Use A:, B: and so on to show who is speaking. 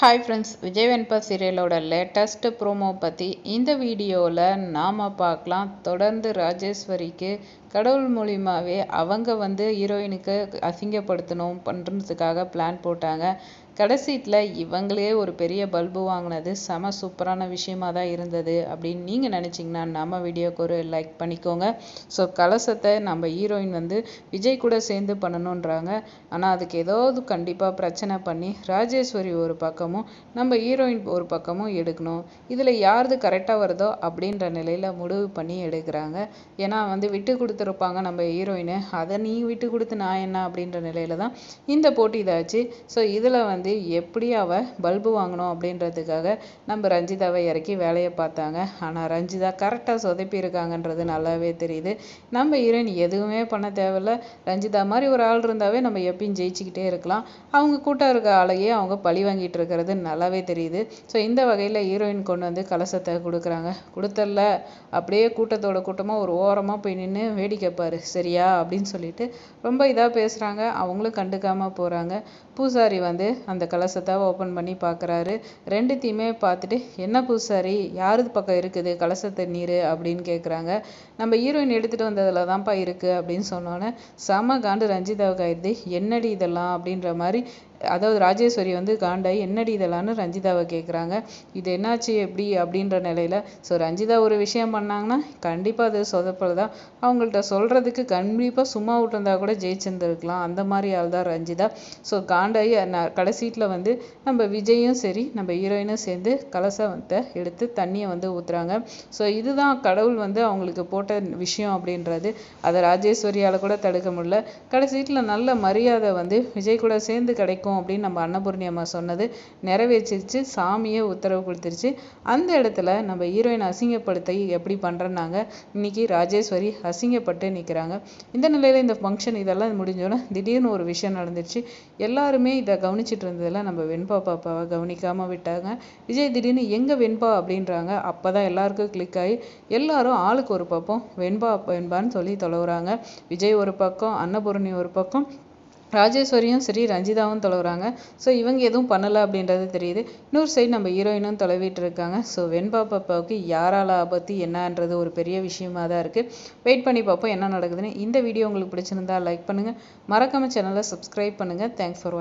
A: Hi friends, Vijay வெண்பா சீரியலோட latest promo பற்றி இந்த வீடியோவில் நாம் பார்க்கலாம். தொடர்ந்து ராஜேஸ்வரிக்கு கடவுள் மூலியமாகவே அவங்க ஹீரோயினுக்கு அசிங்கப்படுத்தணும் பண்ணுறதுக்காக பிளான் போட்டாங்க. கடைசீட்டில் இவங்களே ஒரு பெரிய பல்பு வாங்கினது செம சூப்பரான விஷயமா தான் இருந்தது அப்படின்னு நீங்கள் நினச்சிங்கன்னா நம்ம வீடியோக்கு ஒரு லைக் பண்ணிக்கோங்க. ஸோ கலசத்தை நம்ம ஹீரோயின் விஜய் கூட சேர்ந்து பண்ணணுன்றாங்க. ஆனால் அதுக்கு ஏதாவது கண்டிப்பாக பிரச்சனை பண்ணி ராஜேஸ்வரி ஒரு பக்கமும் நம்ம ஹீரோயின் ஒரு பக்கமும் எடுக்கணும். இதில் யாருது கரெக்டாக வருதோ அப்படின்ற நிலையில் முடிவு பண்ணி எடுக்கிறாங்க. ஏன்னா விட்டு கொடுத்துருப்பாங்க நம்ம ஹீரோயினை, அதை நீ விட்டு கொடுத்து நான் என்ன அப்படின்ற நிலையில தான் இந்த போட்டி இதாச்சு. ஸோ இதில் எப்படி அவள் பல்பு வாங்கணும் அப்படின்றதுக்காக நம்ம ரஞ்சிதாவை இறக்கி வேலையை பார்த்தாங்க. ஆனால் ரஞ்சிதா கரெக்டாக சொதப்பி இருக்காங்கன்றது நல்லாவே தெரியுது. நம்ம ஹீரோயின் எதுவுமே பண்ண தேவையில்ல. ரஞ்சிதா மாதிரி ஒரு ஆள் இருந்தாவே நம்ம எப்பயும் ஜெயிச்சுக்கிட்டே இருக்கலாம். அவங்க கூட்டம் இருக்க ஆளையே அவங்க பழி வாங்கிட்டு இருக்கிறது நல்லாவே தெரியுது. ஸோ இந்த வகையில் ஹீரோயின் கொண்டு கலசத்தை கொடுக்குறாங்க. கொடுத்தல அப்படியே கூட்டத்தோட கூட்டமாக ஒரு ஓரமாக போய் நின்று வேடிக்கை பாரு சரியா அப்படின்னு சொல்லிட்டு ரொம்ப இதாக பேசுகிறாங்க. அவங்களும் கண்டுக்காமல் போகிறாங்க. பூசாரி அந்த கலசத்தை ஓப்பன் பண்ணி பார்க்குறாரு. ரெண்டுத்தையுமே பார்த்துட்டு என்ன பூசாரி யாரு பக்கம் இருக்குது கலசத்தை நீர் அப்படின்னு கேட்குறாங்க. நம்ம ஹீரோயின் எடுத்துகிட்டு வந்ததில் தான்ப்பா இருக்குது அப்படின்னு சொன்னோன்னே செம காண்டு ரஞ்சிதாவுக்கு ஆயிடுது. என்னடி இதெல்லாம் அப்படின்ற மாதிரி, அதாவது ராஜேஸ்வரி காண்டாய் என்னடி இதெல்லாம்னு ரஞ்சிதாவை கேட்குறாங்க. இது என்னாச்சு எப்படி அப்படின்ற நிலையில் ஸோ ரஞ்சிதா ஒரு விஷயம் பண்ணாங்கன்னா கண்டிப்பாக அது சொதப்பல் தான். அவங்கள்ட்ட சொல்கிறதுக்கு கண்டிப்பாக சும்மா விட்டுருந்தா கூட ஜெயிச்சிருந்துருக்கலாம். அந்த மாதிரி ஆள் தான் ரஞ்சிதா. ஸோ காண்டாய் கடைசீட்டில் நம்ம விஜயும் சரி நம்ம ஹீரோயினும் சேர்ந்து கலசத்தை எடுத்து தண்ணியை ஊற்றுறாங்க. ஸோ இதுதான் கடவுள் அவங்களுக்கு போட்ட விஷயம் அப்படின்றது அதை ராஜேஸ்வரியால் கூட தடுக்க முடியல. கடைசீட்டில் நல்ல மரியாதை விஜய் கூட சேர்ந்து கிடைக்கும் அப்படின்னு நம்ம அன்னபூர்ணி அம்மா சொன்னது நிறைவேற்றிருச்சு. சாமியே உத்தரவு கொடுத்துருச்சு. அந்த இடத்துல நம்ம ஹீரோயின் அசிங்கப்படுத்தி எப்படி பண்ணுறேன்னாங்க. இன்னைக்கு ராஜேஸ்வரி அசிங்கப்பட்டு நிற்கிறாங்க. இந்த நிலையில் இந்த ஃபங்க்ஷன் இதெல்லாம் முடிஞ்சோன்னா திடீர்னு ஒரு விஷயம் நடந்துருச்சு. எல்லாருமே இதை கவனிச்சிட்டு இருந்ததில் நம்ம வெண்பா பாப்பாவை கவனிக்காமல் விட்டாங்க. விஜய் திடீர்னு எங்கே வெண்பா அப்படின்றாங்க. அப்போ தான் எல்லாருக்கும் கிளிக் ஆகி எல்லாரும் ஆளுக்கு ஒரு பக்கம் வெண்பா வெண்பான்னு சொல்லி தொலைவுறாங்க. விஜய் ஒரு பக்கம், அன்னபூர்ணி ஒரு பக்கம், ராஜேஸ்வரியும் சரி ரஞ்சிதாவும் தொலைவுறாங்க. ஸோ இவங்க எதுவும் பண்ணலை அப்படின்றது தெரியுது. இன்னொரு சைடு நம்ம ஹீரோயினும் தொலைவிட்டு இருக்காங்க. ஸோ வெண்பா பாப்பாவுக்கு யாரால ஆபத்து என்னன்றது ஒரு பெரிய விஷயமா தான் இருக்குது. வெயிட் பண்ணி பார்ப்போம் என்ன நடக்குதுன்னு. இந்த வீடியோ உங்களுக்கு பிடிச்சிருந்தா லைக் பண்ணுங்கள், மறக்காம சேனலை சப்ஸ்கிரைப் பண்ணுங்கள். தேங்க்ஸ் ஃபார் வாட்சிங்.